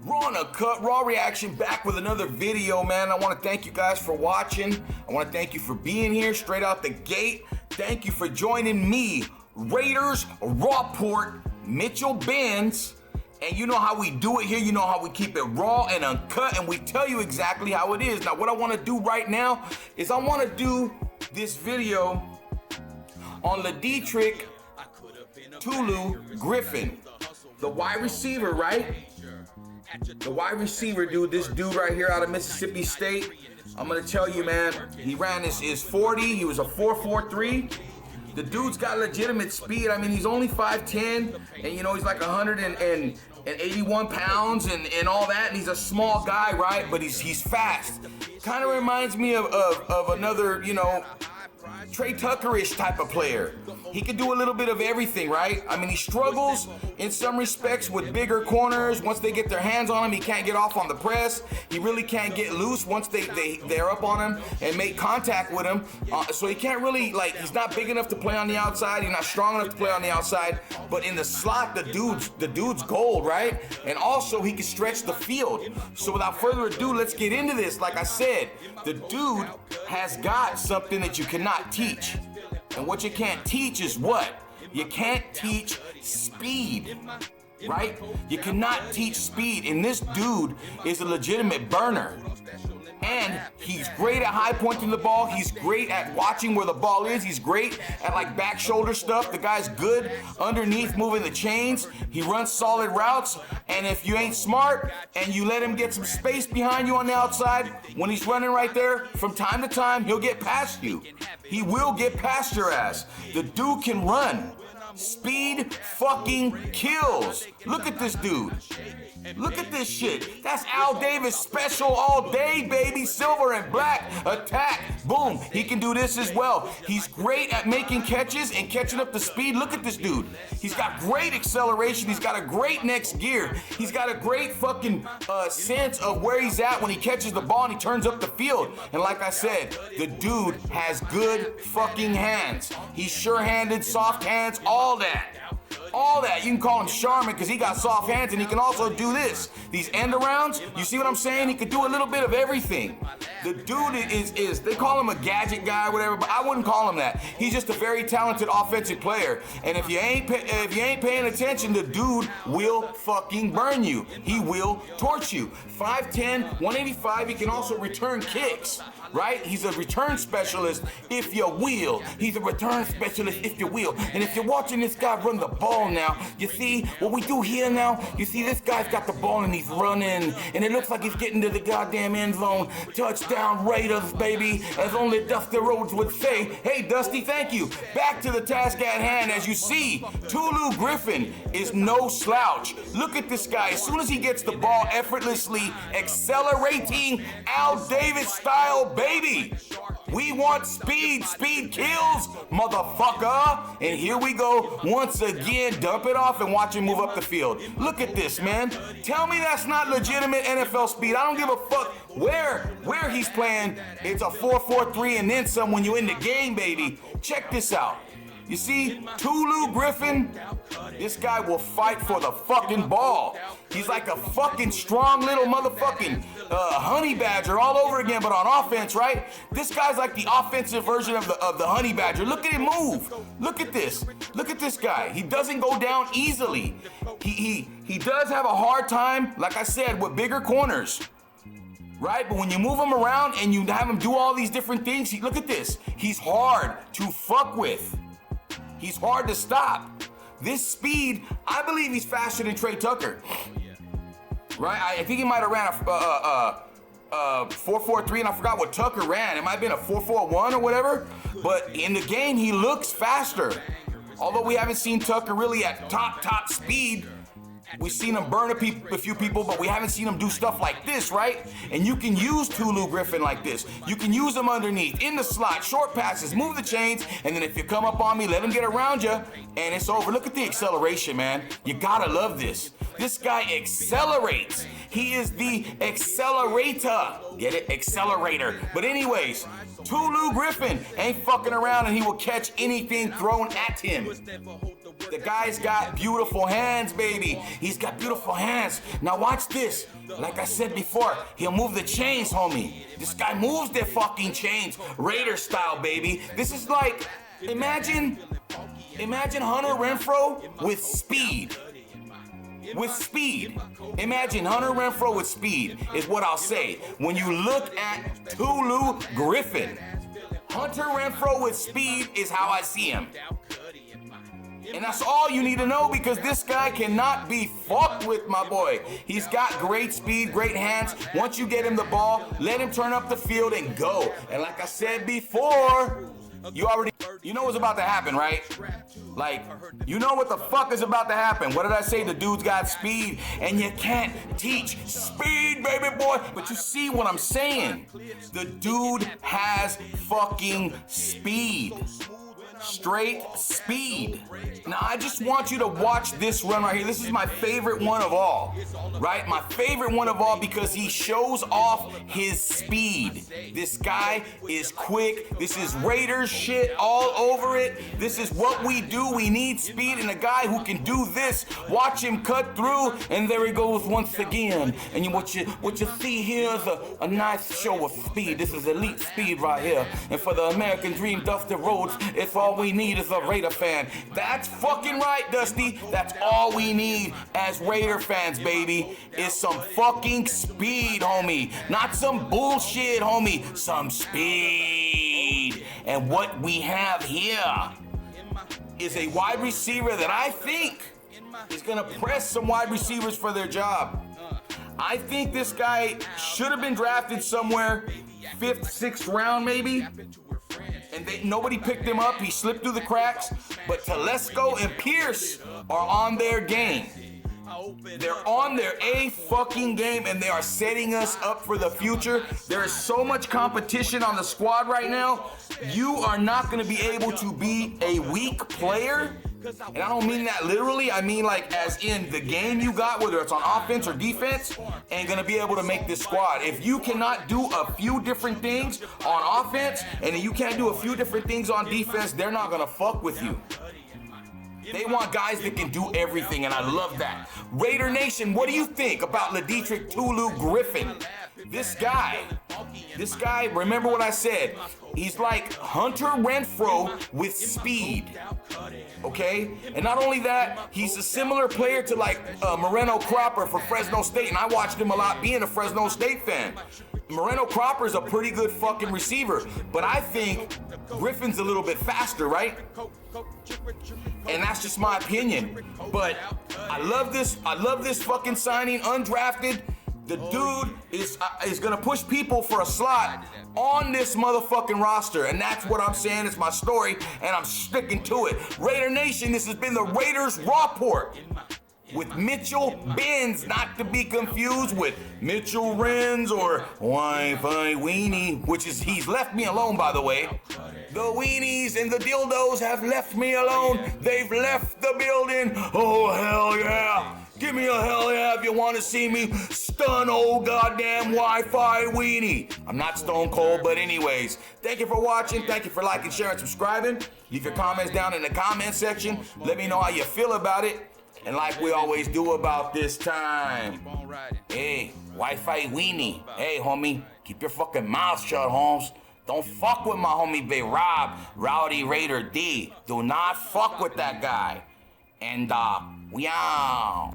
Raw&Uncut, Raw Reaction, back with another video, man. I want to thank you guys for watching. I want to thank you for being here straight out the gate. Thank you for joining me, Raiders, Rawport, Mitchell Benz. And you know how we do it here. You know how we keep it raw and uncut, and we tell you exactly how it is. Now, what I want to do right now is I want to do this video on Lideatrick, Tulu, Griffin, the wide receiver, right? The wide receiver, dude, this dude right here out of Mississippi State. I'm gonna tell you, man, he ran his 40, he was a 4.43. The dude's got legitimate speed. I mean, he's only 5'10", and you know, he's like 181 pounds and all that, and he's a small guy, right? But he's fast. Kind of reminds me of another, you know, Trey Tucker-ish type of player. He can do a little bit of everything, right? I mean, he struggles in some respects with bigger corners. Once they get their hands on him, he can't get off on the press. He really can't get loose once they're up on him and make contact with him. So he can't really, like, he's not big enough to play on the outside. He's not strong enough to play on the outside. But in the slot, the dude's gold, right? And also, he can stretch the field. So without further ado, let's get into this. Like I said, the dude has got something that you cannot teach. And what you can't teach is what? You can't teach speed, right? You cannot teach speed. And this dude is a legitimate burner. And he's great at high pointing the ball. He's great at watching where the ball is. He's great at like back shoulder stuff. The guy's good underneath moving the chains. He runs solid routes. And if you ain't smart and you let him get some space behind you on the outside, when he's running right there, from time to time, he'll get past you. He will get past your ass. The dude can run. Speed fucking kills. Look at this dude. Look at this shit. That's Al Davis special all day, baby. Silver and black. Attack. Boom. He can do this as well. He's great at making catches and catching up the speed. Look at this dude. He's got great acceleration. He's got a great next gear. He's got a great fucking sense of where he's at when he catches the ball and he turns up the field. And like I said, the dude has good fucking hands. He's sure-handed, soft hands, all that. All that. You can call him Charmin because he got soft hands, and he can also do this. These end arounds, you see what I'm saying? He could do a little bit of everything. The dude is they call him a gadget guy or whatever, but I wouldn't call him that. He's just a very talented offensive player. And if you ain't paying attention, the dude will fucking burn you. He will torch you. 5'10", 185, he can also return kicks. Right? He's a return specialist, if you will. He's a return specialist, if you will. And if you're watching this guy run the ball now, you see what we do here now? You see this guy's got the ball and he's running, and it looks like he's getting to the goddamn end zone. Touchdown Raiders, baby, as only Dusty Rhodes would say. Hey, Dusty, thank you. Back to the task at hand. As you see, Tulu Griffin is no slouch. Look at this guy. As soon as he gets the ball, effortlessly accelerating Al Davis style, baby. We want speed. Speed kills, motherfucker. And here we go once again. Dump it off and watch him move up the field. Look at this, man. Tell me that's not legitimate NFL speed. I don't give a fuck where he's playing. It's a 4.43 and then some when you in the game, baby. Check this out. You see, Tulu Griffin, this guy will fight for the fucking ball. He's like a fucking strong little motherfucking honey badger all over again, but on offense, right? This guy's like the offensive version of the honey badger. Look at him move. Look at this. Look at this guy. He doesn't go down easily. He does have a hard time, like I said, with bigger corners. Right? But when you move him around and you have him do all these different things, look at this. He's hard to fuck with. He's hard to stop. This speed, I believe he's faster than Trey Tucker. Right? I think he might have ran a 4.43, and I forgot what Tucker ran. It might have been a 4.41 or whatever. But in the game, he looks faster. Although we haven't seen Tucker really at top speed. We've seen him burn a few people, but we haven't seen him do stuff like this, right? And you can use Tulu Griffin like this. You can use him underneath, in the slot, short passes, move the chains, and then if you come up on me, let him get around you, and it's over. Look at the acceleration, man. You gotta love this. This guy accelerates. He is the accelerator. Get it? Accelerator. But anyways, Tulu Griffin ain't fucking around, and he will catch anything thrown at him. The guy's got beautiful hands, baby. He's got beautiful hands. Now watch this. Like I said before, he'll move the chains, homie. This guy moves the fucking chains, Raider style, baby. This is like, imagine Hunter Renfrow with speed. With speed. Imagine Hunter Renfrow with speed is what I'll say. When you look at Tulu Griffin, Hunter Renfrow with speed is how I see him. And that's all you need to know, because this guy cannot be fucked with, my boy. He's got great speed, great hands. Once you get him the ball, let him turn up the field and go. And like I said before, you know what's about to happen, right? Like, you know what the fuck is about to happen. What did I say? The dude's got speed, and you can't teach speed, baby boy. But you see what I'm saying? The dude has fucking speed. Straight speed. Now, I just want you to watch this run right here. This is my favorite one of all, right? My favorite one of all, because he shows off his speed. This guy is quick. This is Raiders shit all over it. This is what we do. We need speed, and a guy who can do this. Watch him cut through, and there he goes once again. And what you see here is a nice show of speed. This is elite speed right here. And for the American dream, Dusty Rhodes, it's all we need is a Raider fan. That's fucking right, Dusty. That's all we need as Raider fans, baby, is some fucking speed, homie. Not some bullshit, homie. Some speed. And what we have here is a wide receiver that I think is gonna press some wide receivers for their job. I think this guy should have been drafted somewhere 5th, 6th round, maybe. And nobody picked him up. He slipped through the cracks. But Telesco and Pierce are on their game. They're on their fucking game, and they are setting us up for the future. There is so much competition on the squad right now. You are not going to be able to be a weak player. And I don't mean that literally. I mean like as in the game you got, whether it's on offense or defense, ain't gonna be able to make this squad. If you cannot do a few different things on offense and you can't do a few different things on defense, they're not gonna fuck with you. They want guys that can do everything, and I love that. Raider Nation, what do you think about Lideatrick Tulu Griffin? This guy, remember what I said? He's like Hunter Renfrow with speed, okay? And not only that, he's a similar player to like Moreno Cropper for Fresno State, and I watched him a lot being a Fresno State fan. Moreno Cropper is a pretty good fucking receiver, but I think Griffin's a little bit faster, right? And that's just my opinion. But I love this fucking signing, undrafted. The dude is gonna push people for a slot on this motherfucking roster, and that's what I'm saying. It's my story, and I'm sticking to it. Raider Nation, this has been the Raiders Rawport with Mitchell Benz, not to be confused with Mitchell Renz or Wi-Fi Weenie, which is, he's left me alone, by the way. The weenies and the dildos have left me alone. They've left the building. Oh, hell yeah. Give me a hell yeah if you want to see me stun old goddamn Wi-Fi weenie. I'm not Stone Cold, but anyways, thank you for watching. Thank you for liking, sharing, subscribing. Leave your comments down in the comment section. Let me know how you feel about it. And like we always do about this time, hey, Wi-Fi weenie. Hey, homie, keep your fucking mouth shut, Holmes. Don't fuck with my homie Big Rob, Rowdy Raider D. Do not fuck with that guy. And we out.